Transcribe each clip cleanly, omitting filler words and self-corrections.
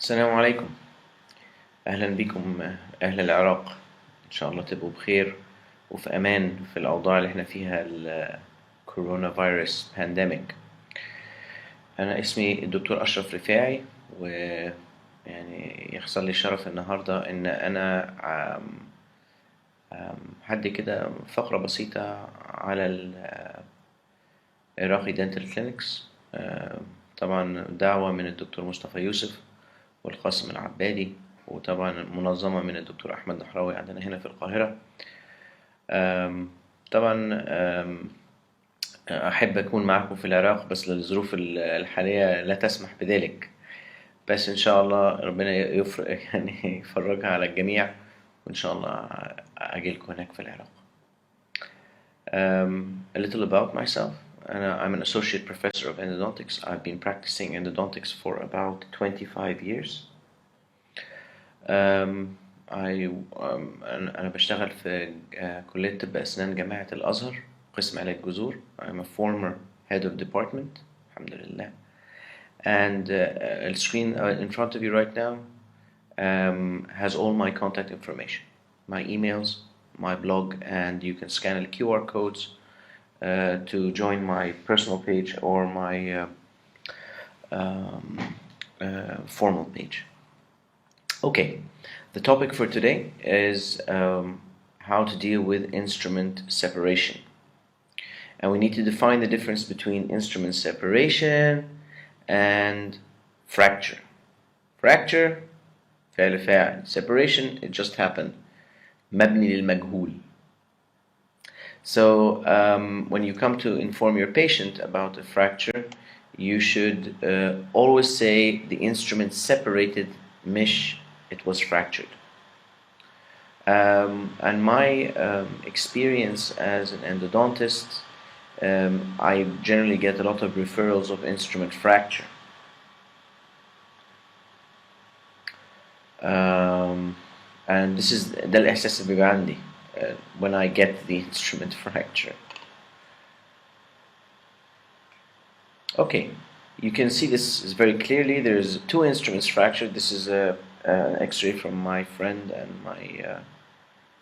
السلام عليكم. أهلا بكم أهل العراق. إن شاء الله تبقوا بخير وفي أمان في الأوضاع اللي احنا فيها، الكورونا فيروس بانديميك. أنا اسمي الدكتور أشرف رفاعي، ويعني يحصل لي الشرف النهاردة إن أنا هدي كده فقرة بسيطة على العراقي دنتال كلينكس. طبعا دعوة من الدكتور مصطفى يوسف والقاسم العبادي، وطبعا منظمة من الدكتور أحمد نحراوي عندنا هنا في القاهرة. طبعا أحب أكون معكم في العراق، بس للظروف الحالية لا تسمح بذلك، بس إن شاء الله ربنا يعني يفرجها على الجميع، وإن شاء الله أجيلكم هناك في العراق. A little about myself. I'm an associate professor of endodontics. I've been practicing endodontics for about 25 years. أنا بشتغل في كلية طب أسنان جامعة الأزهر، قسم علاج جذور. I'm a former head of department, الحمدالله. And the screen in front of you right now has all my contact information, my emails, my blog, and you can scan the QR codes to join my personal page or my formal page. Okay, the topic for today is how to deal with instrument separation. And we need to define the difference between instrument separation and fracture. Fracture فعل فاعل. Separation, it just happened. مبني للمجهول. So when you come to inform your patient about a fracture, you should always say the instrument separated, مش it was fractured. And my experience as an endodontist, I generally get a lot of referrals of instrument fracture. And this is ده الإحساس اللي بيبقى عندي when I get the instrument fracture. Okay, you can see this is very clearly. There's two instruments fractured. This is an X-ray from my friend and my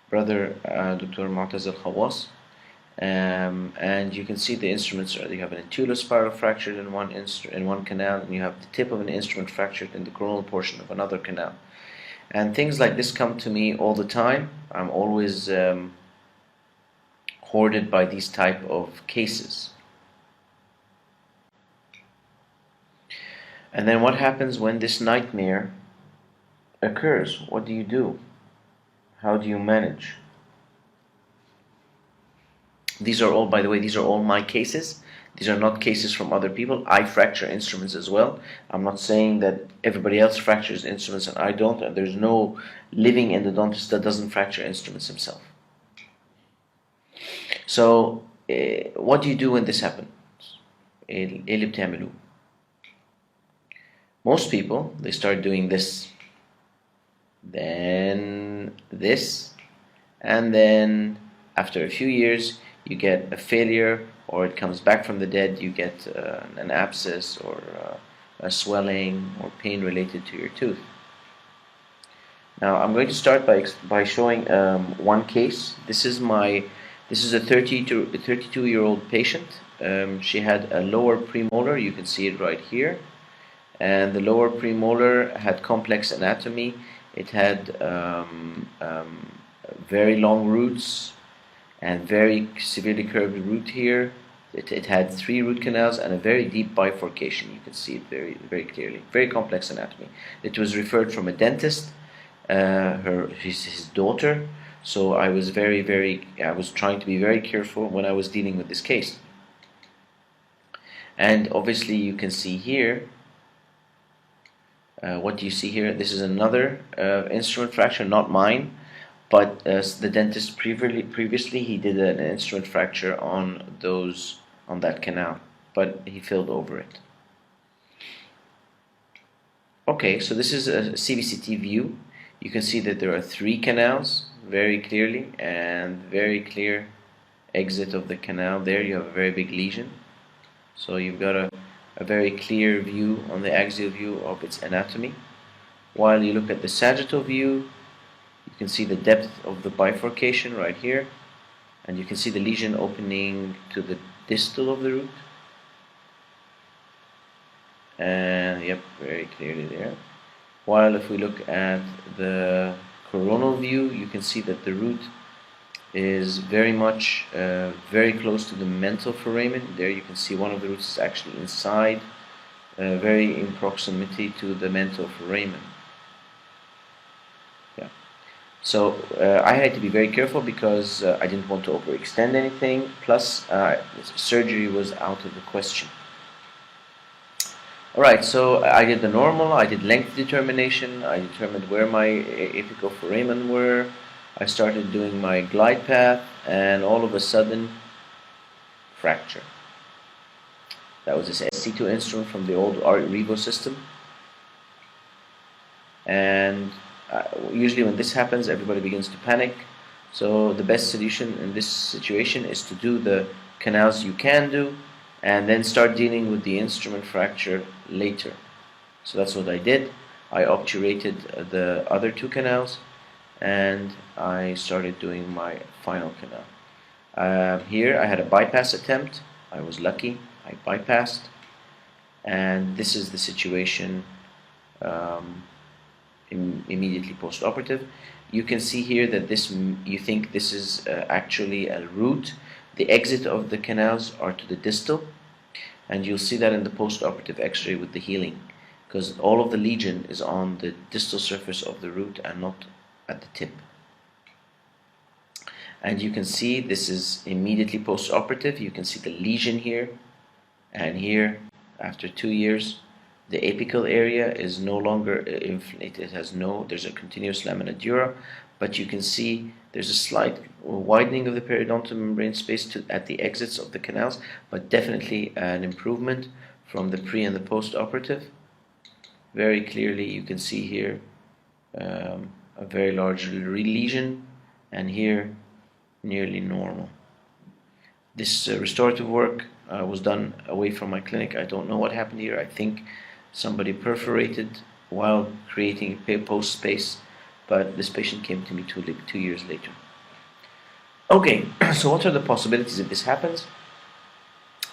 brother, Dr. Mu'tazil Khawas. And you can see the instruments. You have an anterospiral fractured in one canal, and you have the tip of an instrument fractured in the coronal portion of another canal. And things like this come to me all the time. I'm always hoarded by these type of cases. And then what happens when this nightmare occurs? What do you do? How do you manage? These are all, by the way, these are all my cases. These are not cases from other people. I fracture instruments as well. I'm not saying that everybody else fractures instruments and I don't. And there's no living endodontist that doesn't fracture instruments himself. So, what do you do when this happens? إيه اللي بتعملوه? Most people, they start doing this, then this, and then after a few years you get a failure, or it comes back from the dead. You get an abscess or a swelling or pain related to your tooth. Now I'm going to start by showing one case. This is a 32-year-old patient. She had a lower premolar. You can see it right here. And the lower premolar had complex anatomy. It had very long roots and very severely curved root here. It had 3 root canals and a very deep bifurcation. You can see it very, very clearly. Very complex anatomy. It was referred from a dentist, his daughter. So I was trying to be very careful when I was dealing with this case. And obviously you can see here. What do you see here? This is another instrument fracture, not mine, but the dentist previously he did an instrument fracture on that canal, but he filled over it. Okay, so this is a CVCT view. You can see that there are 3 canals very clearly, and very clear exit of the canal. There you have a very big lesion. So you've got a very clear view on the axial view of its anatomy. While you look at the sagittal view, you can see the depth of the bifurcation right here, and you can see the lesion opening to the distal of the root. And yep, very clearly there. While if we look at the coronal view, you can see that the root is very much very close to the mental foramen. There you can see one of the roots is actually inside, very in proximity to the mental foramen. Yeah. So I had to be very careful because I didn't want to overextend anything. Plus, surgery was out of the question. Alright, so I did the normal, I did length determination, I determined where my apical foramen were, I started doing my glide path, and all of a sudden, fracture. That was this SC2 instrument from the old Revo system. And usually when this happens, everybody begins to panic. So the best solution in this situation is to do the canals you can do, and then start dealing with the instrument fracture later. So that's what I did. I obturated the other two canals, and I started doing my final canal. Here I had a bypass attempt. I was lucky, I bypassed, and this is the situation immediately post-operative. You can see here that this, you think this is actually a root. The exit of the canals are to the distal, and you'll see that in the post-operative x-ray with the healing, because all of the lesion is on the distal surface of the root and not at the tip. And you can see this is immediately post-operative. You can see the lesion here, and here after 2 years the apical area is no longer inflated. There's a continuous lamina dura, but you can see there's a slight widening of the periodontal membrane space at the exits of the canals, but definitely an improvement from the pre and the post-operative. Very clearly you can see here a very large lesion, and here nearly normal. This restorative work was done away from my clinic. I don't know what happened here. I think somebody perforated while creating post space, but this patient came to me 2 years later. Okay, so what are the possibilities if this happens?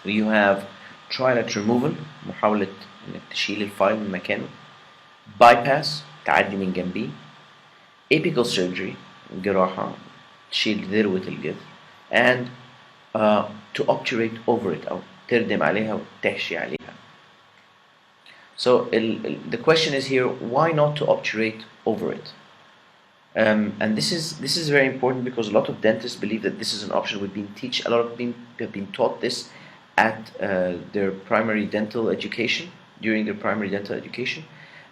You have trilate removal, محاولة انك تشيل الفايل من مكانه, bypass, تعدي من جنبيه, apical surgery, جراحة, تشيل ذروة الجذر, and to obturate over it, أو تردم عليها وتحشي عليها. So the question is here, why not to obturate over it? And this is very important because a lot of dentists believe that this is an option. A lot of them have been taught this at their primary dental education, during their primary dental education,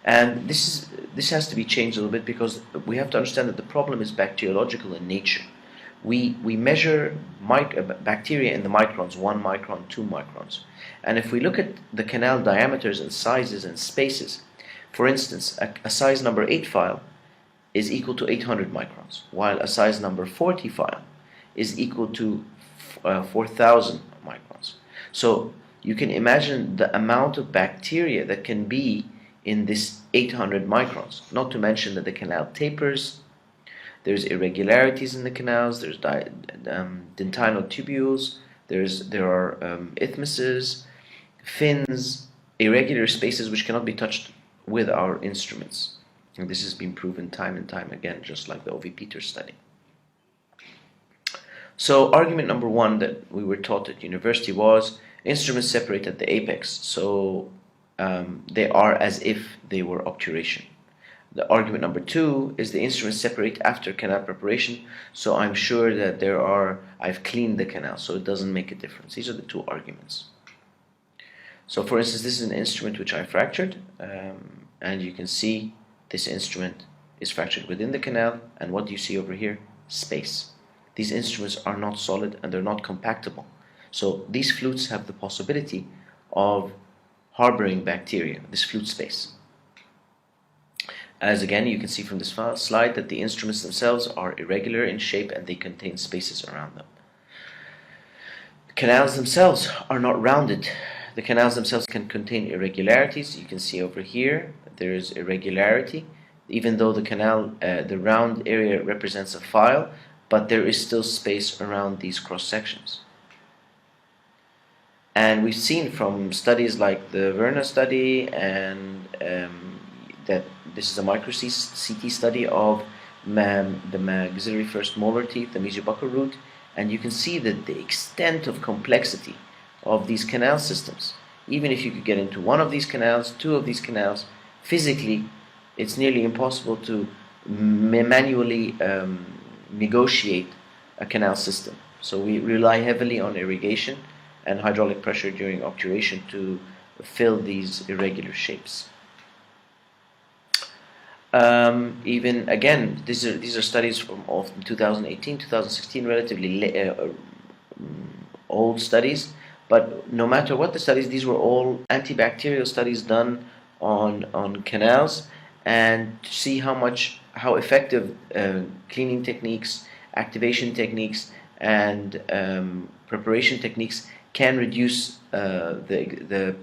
and this has to be changed a little bit because we have to understand that the problem is bacteriological in nature. We measure bacteria in the microns, 1 micron, 2 microns, and if we look at the canal diameters and sizes and spaces, for instance, a size number 8 file is equal to 800 microns, while a size number 40 file is equal to 4,000 microns. So you can imagine the amount of bacteria that can be in this 800 microns, not to mention that the canal tapers, there's irregularities in the canals, there's dentinal tubules, there are isthmuses, fins, irregular spaces which cannot be touched with our instruments. And this has been proven time and time again, just like the O.V. Peters study. So argument number 1 that we were taught at university was instruments separate at the apex, so they are as if they were obturation. The argument number 2 is the instruments separate after canal preparation, so I'm sure that I've cleaned the canal, so it doesn't make a difference. These are the 2 arguments. So for instance, this is an instrument which I fractured, and you can see this instrument is fractured within the canal, and what do you see over here? Space. These instruments are not solid and they're not compactable. So these flutes have the possibility of harboring bacteria, this flute space. As again, you can see from this slide that the instruments themselves are irregular in shape and they contain spaces around them. The canals themselves are not rounded. The canals themselves can contain irregularities. You can see over here there is irregularity, even though the canal, the round area represents a file, but there is still space around these cross sections. And we've seen from studies like the Verna study and that this is a micro CT study of the maxillary first molar teeth, the mesiobuccal root, and you can see that the extent of complexity of these canal systems, even if you could get into one of these canals, two of these canals, physically it's nearly impossible to manually negotiate a canal system. So we rely heavily on irrigation and hydraulic pressure during obturation to fill these irregular shapes. Even again, these are studies from 2018, 2016, relatively old studies. But no matter what the studies, these were all antibacterial studies done on canals, and to see how effective cleaning techniques, activation techniques, and preparation techniques can reduce the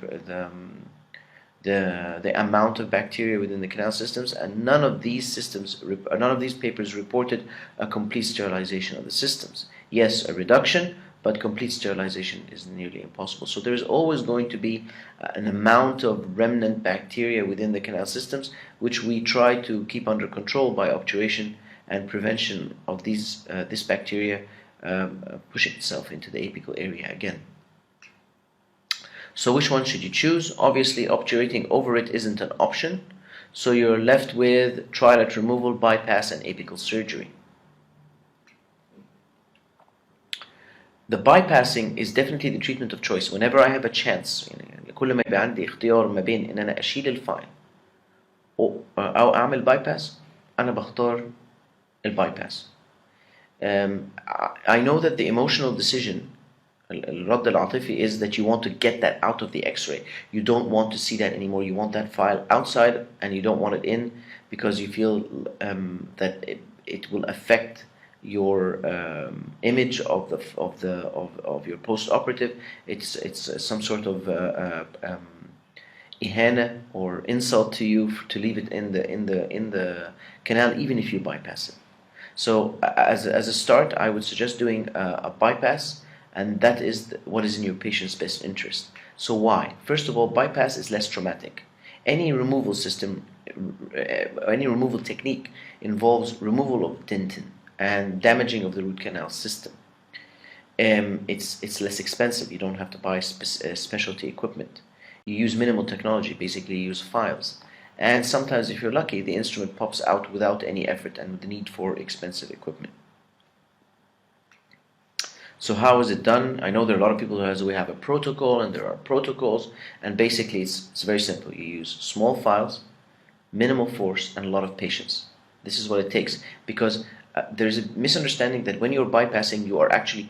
amount of bacteria within the canal systems. And none of these papers reported a complete sterilization of the systems. Yes, a reduction, but complete sterilization is nearly impossible. So there is always going to be an amount of remnant bacteria within the canal systems, which we try to keep under control by obturation and prevention of this bacteria pushing itself into the apical area again. So which one should you choose? Obviously, obturating over it isn't an option, so you're left with trilate removal, bypass, and apical surgery. The bypassing is definitely the treatment of choice. Whenever I have a chance, كل ما يبقى عندي اختيار ما بين إن أنا أشيل الفاين أو أعمل بايباس، أنا بختار البايباس. I know that the emotional decision, الرد العاطفي, is that you want to get that out of the X-ray. You don't want to see that anymore. You want that file outside, and you don't want it in because you feel that it will affect your image of your post-operative. It's some sort of ihana or insult to you to leave it in the canal, even if you bypass it. So as a start, I would suggest doing a bypass, and that is what is in your patient's best interest. So why? First of all, bypass is less traumatic. Any removal system, any removal technique involves removal of dentin and damaging of the root canal system. It's less expensive. You don't have to buy specialty equipment. You use minimal technology. Basically, you use files. And sometimes, if you're lucky, the instrument pops out without any effort and with the need for expensive equipment. So how is it done? I know there are a lot of people who say we have a protocol, and there are protocols, and basically it's very simple. You use small files, minimal force, and a lot of patience. This is what it takes, because there's a misunderstanding that when you're bypassing, you are actually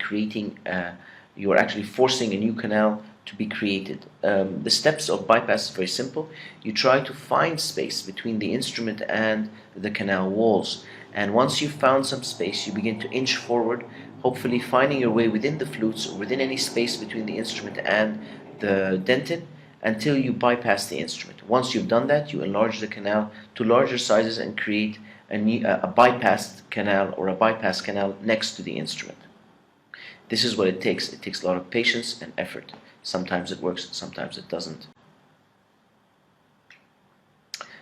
forcing a new canal to be created. The steps of bypass is very simple. You try to find space between the instrument and the canal walls, and once you've found some space, you begin to inch forward, hopefully finding your way within the flutes or within any space between the instrument and the dentin until you bypass the instrument. Once you've done that, you enlarge the canal to larger sizes and create a bypassed canal or a bypass canal next to the instrument. This is what it takes. It takes a lot of patience and effort. Sometimes it works, sometimes it doesn't.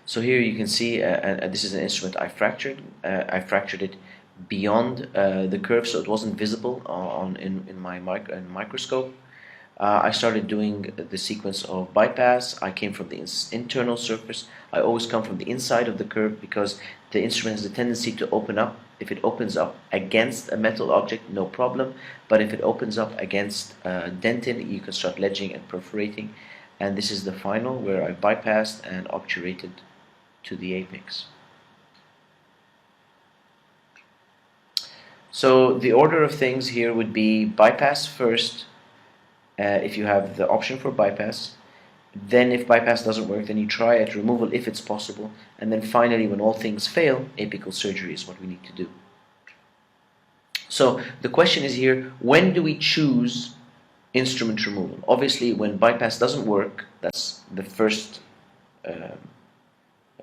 So here you can see, this is an instrument I fractured. I fractured it beyond the curve, so it wasn't visible in my microscope. I started doing the sequence of bypass. I came from the internal surface. I always come from the inside of the curve because the instrument has a tendency to open up. If it opens up against a metal object, no problem. But if it opens up against dentin, you can start ledging and perforating. And this is the final where I bypassed and obturated to the apex. So the order of things here would be bypass first, if you have the option for bypass. Then if bypass doesn't work, then you try at removal if it's possible. And then finally, when all things fail, apical surgery is what we need to do. So the question is here, when do we choose instrument removal? Obviously, when bypass doesn't work, that's the first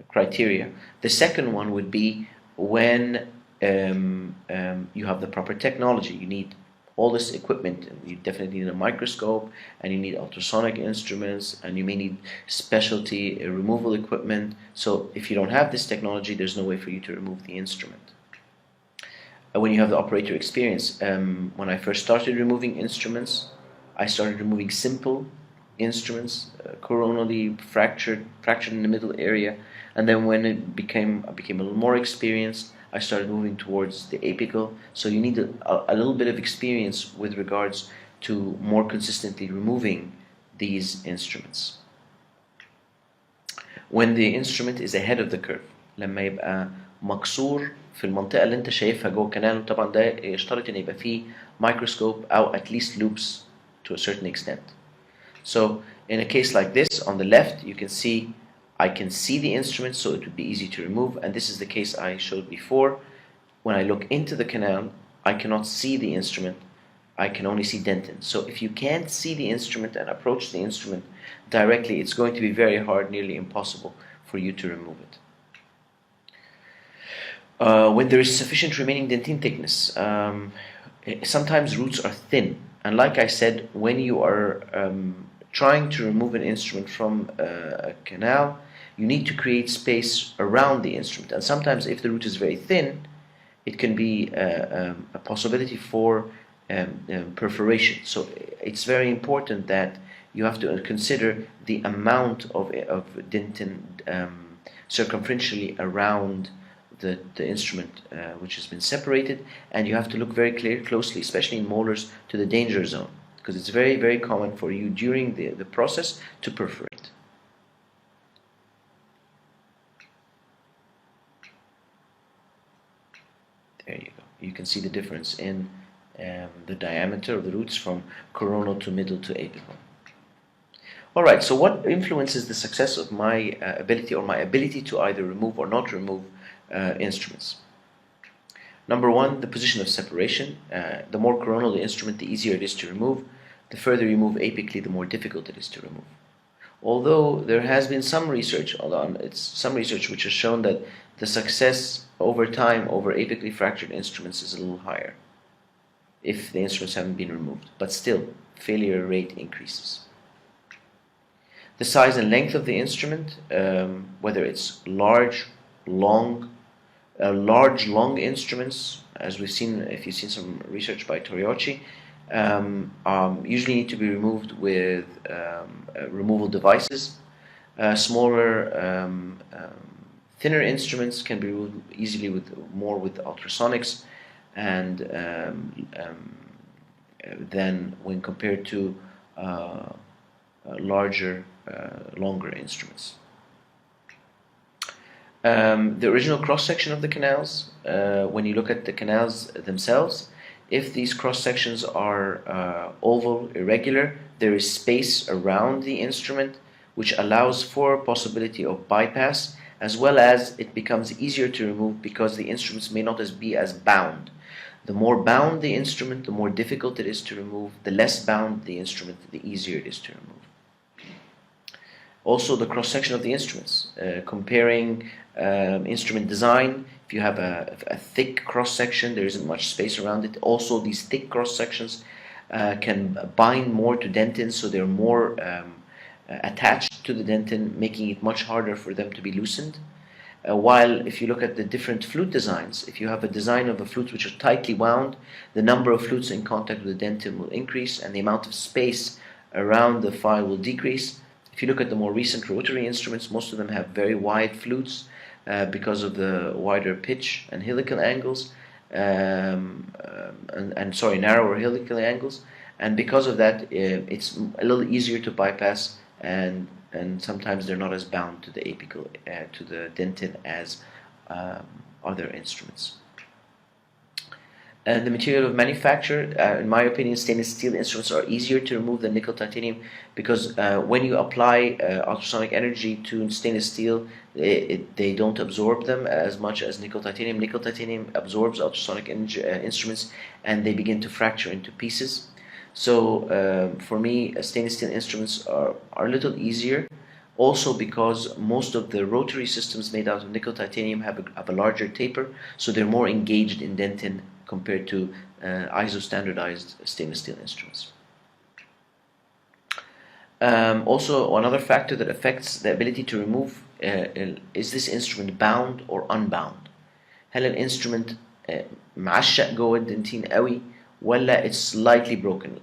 criteria. The second one would be when you have the proper technology. You need all this equipment. You definitely need a microscope, and you need ultrasonic instruments, and you may need specialty removal equipment. So if you don't have this technology, there's no way for you to remove the instrument. When you have the operator experience, when I first started removing instruments, I started removing simple instruments, coronally fractured in the middle area, and then when I became a little more experienced, I started moving towards the apical. So you need a little bit of experience with regards to more consistently removing these instruments. When the instrument is ahead of the curve, لما يبقى مكسور في المنطقة اللي انت شايفها جوه الكنال، طبعا ده يشترط ان يبقى فيه microscope او at least loops to a certain extent. So in a case like this, on the left you can see I can see the instrument, so it would be easy to remove, and this is the case I showed before. When I look into the canal, I cannot see the instrument, I can only see dentin. So if you can't see the instrument and approach the instrument directly, it's going to be very hard, nearly impossible for you to remove it. When there is sufficient remaining dentin thickness, sometimes roots are thin, and like I said, when you are trying to remove an instrument from a canal, you need to create space around the instrument, and sometimes if the root is very thin, it can be a possibility for perforation. So it's very important that you have to consider the amount of dentin circumferentially around the instrument which has been separated, and you have to look very closely, especially in molars, to the danger zone, because it's very, very common for you during the process to perforate. There you go. You can see the difference in the diameter of the roots from coronal to middle to apical. Alright, so what influences the success of my ability, or my ability to either remove or not remove instruments? Number one, the position of separation. The more coronal the instrument, the easier it is to remove. The further you move apically, the more difficult it is to remove. Although there has been some research, which has shown that the success over time over apically fractured instruments is a little higher if the instruments haven't been removed, but still failure rate increases. The size and length of the instrument, whether it's large, long instruments, as we've seen, if you've seen some research by Toriuchi, usually need to be removed with removal devices. Smaller, thinner instruments can be removed easily with ultrasonics, and then when compared to larger, longer instruments. The original cross-section of the canals, when you look at the canals themselves, if these cross-sections are oval, irregular, there is space around the instrument which allows for possibility of bypass, as well as it becomes easier to remove because the instruments may not be as bound. The more bound the instrument, the more difficult it is to remove. The less bound the instrument, the easier it is to remove. Also, the cross-section of the instruments, comparing instrument design. If you have a thick cross-section, there isn't much space around it. Also, these thick cross-sections can bind more to dentin, so they're more attached to the dentin, making it much harder for them to be loosened. While if you look at the different flute designs, if you have a design of the flutes which are tightly wound, the number of flutes in contact with the dentin will increase, and the amount of space around the file will decrease. If you look at the more recent rotary instruments, most of them have very wide flutes because of the wider pitch and helical angles, narrower helical angles, and because of that, it's a little easier to bypass, and sometimes they're not as bound to the apical, to the dentin as other instruments. And the material of manufacture, in my opinion, stainless steel instruments are easier to remove than nickel titanium, because when you apply ultrasonic energy to stainless steel, they don't absorb them as much as nickel titanium. Nickel titanium absorbs ultrasonic instruments, and they begin to fracture into pieces. So for me, stainless steel instruments are a little easier, Also because most of the rotary systems made out of nickel titanium have a larger taper, so they're more engaged in dentin compared to ISO standardized stainless steel instruments. Also, another factor that affects the ability to remove is this instrument bound or unbound. هل الانسترومنت معشق جوه الدنتين قوي ولا it's slightly broken.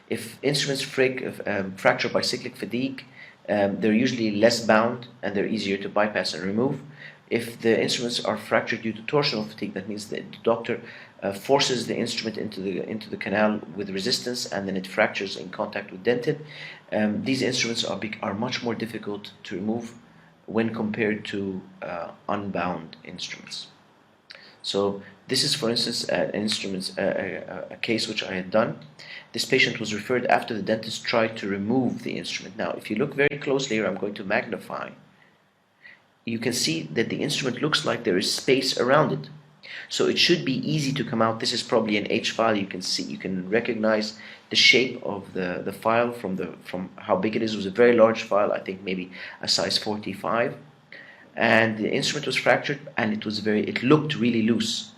If instruments fracture by cyclic fatigue, they're usually less bound and they're easier to bypass and remove. If the instruments are fractured due to torsional fatigue, that means that the doctor forces the instrument into the canal with resistance, and then it fractures in contact with dentin. These instruments are much more difficult to remove when compared to unbound instruments. So this is, for instance, a case which I had done. This patient was referred after the dentist tried to remove the instrument. Now, if you look very closely here, I'm going to magnify. You can see that the instrument looks like there is space around it. So it should be easy to come out. This is probably an H file. You can recognize the shape of the file from how big it is. It was a very large file, I think maybe a size 45. And the instrument was fractured and it looked really loose.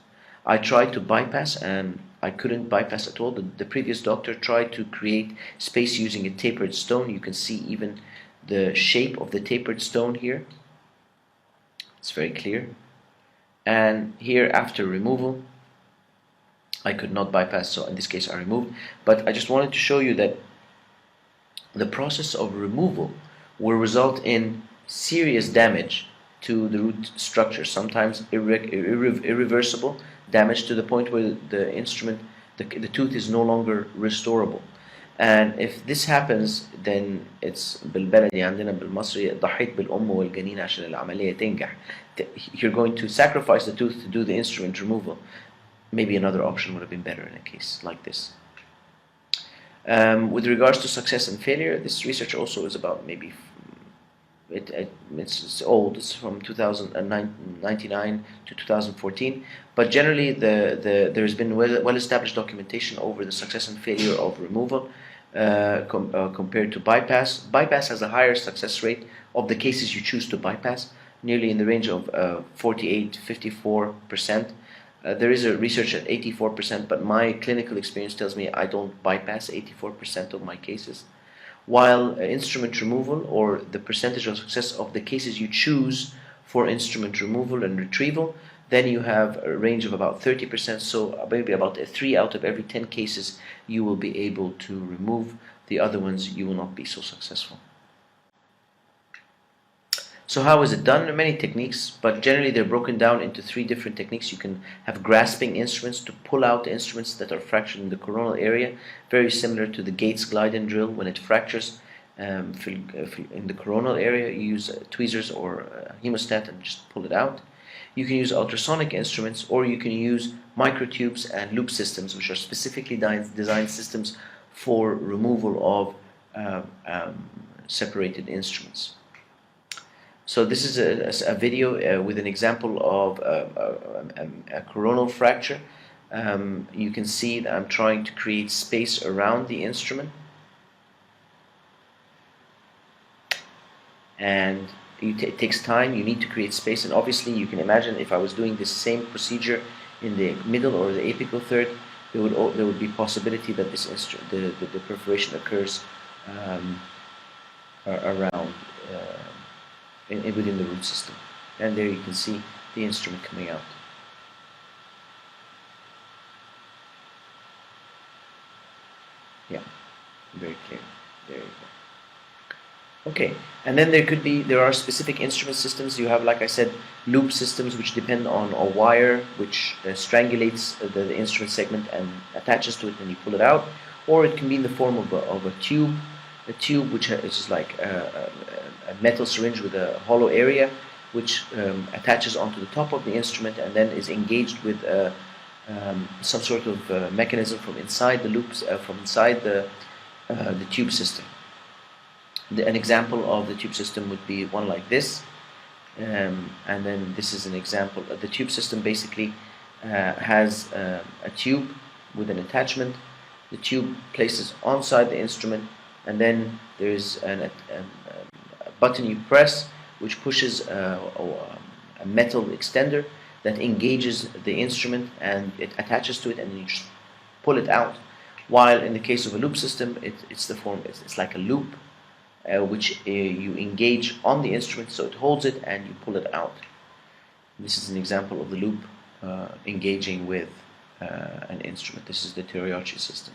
I tried to bypass and I couldn't bypass at all. The previous doctor tried to create space using a tapered stone. You can see even the shape of the tapered stone here. It's very clear. And here, after removal, I could not bypass, so in this case I removed. But I just wanted to show you that the process of removal will result in serious damage to the root structure, sometimes irreversible damage to the point where the instrument, the tooth is no longer restorable. And if this happens, then it's بالبلدي عندنا بالمصري ضحيت بالأم والجنين عشان العملية تنجح. You're going to sacrifice the tooth to do the instrument removal. Maybe another option would have been better in a case like this. With regards to success and failure, this research also is about maybe it's old. It's from 1999 to 2014. But generally, there has been well-established documentation over the success and failure of removal compared to bypass. Bypass has a higher success rate of the cases you choose to bypass, nearly in the range of 48 to 54%. There is a research at 84%, but my clinical experience tells me I don't bypass 84% of my cases. While instrument removal, or the percentage of success of the cases you choose for instrument removal and retrieval, then you have a range of about 30%, so maybe about 3 out of every 10 cases you will be able to remove. The other ones you will not be so successful. So how is it done? There are many techniques, but generally they're broken down into 3 different techniques. You can have grasping instruments to pull out the instruments that are fractured in the coronal area, very similar to the Gates Gleiden drill. When it fractures in the coronal area, you use tweezers or hemostat and just pull it out. You can use ultrasonic instruments, or you can use microtubes and loop systems, which are specifically designed systems for removal of separated instruments. So this is a video with an example of a coronal fracture. You can see that I'm trying to create space around the instrument. And it takes time, you need to create space, and obviously you can imagine if I was doing this same procedure in the middle or the apical third, there would be possibility that this the perforation occurs around within the root system. And there you can see the instrument coming out. Yeah, very clear. There you go. Okay, and then there are specific instrument systems. You have, like I said, loop systems which depend on a wire which strangulates the instrument segment and attaches to it and you pull it out. Or it can be in the form of a tube which is like a metal syringe with a hollow area which attaches onto the top of the instrument and then is engaged with some sort of mechanism from inside the loops, from inside the tube system. An example of the tube system would be one like this, and then this is an example. The tube system basically has a tube with an attachment. The tube places onside the instrument, and then there's a button you press which pushes a metal extender that engages the instrument and it attaches to it, and you just pull it out. While in the case of a loop system, it's like a loop which you engage on the instrument, so it holds it and you pull it out. This is an example of the loop engaging with an instrument. This is the Teriachi system.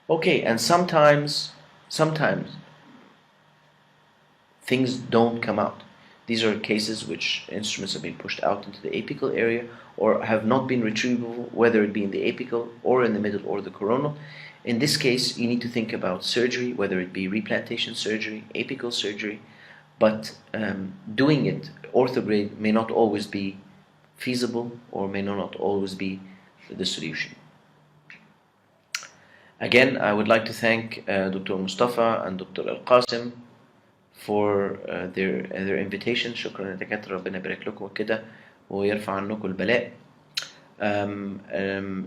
Okay, and sometimes things don't come out. These are cases which instruments have been pushed out into the apical area or have not been retrievable, whether it be in the apical or in the middle or the coronal. In this case, you need to think about surgery, whether it be replantation surgery, apical surgery, but doing it orthograde may not always be feasible or may not always be the solution. Again, I would like to thank Dr. Mustafa and Dr. Al-Qasim for their invitation. شكرا يا دكاترة، ربنا يبارك لكم كده ويرفع عنكم البلاء.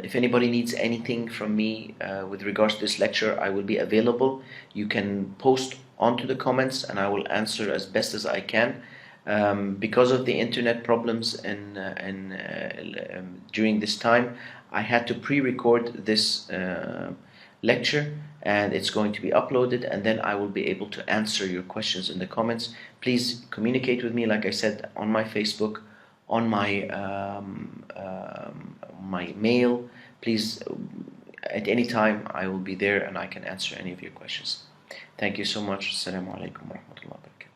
If anybody needs anything from me with regards to this lecture, I will be available. You can post onto the comments and I will answer as best as I can. Because of the internet problems and during this time, I had to pre-record this lecture, and it's going to be uploaded, and then I will be able to answer your questions in the comments. Please communicate with me, like I said, on my Facebook, on my my mail. Please, at any time, I will be there and I can answer any of your questions. Thank you so much. Assalamu alaikum wa rahmatullahi wa barakatuh.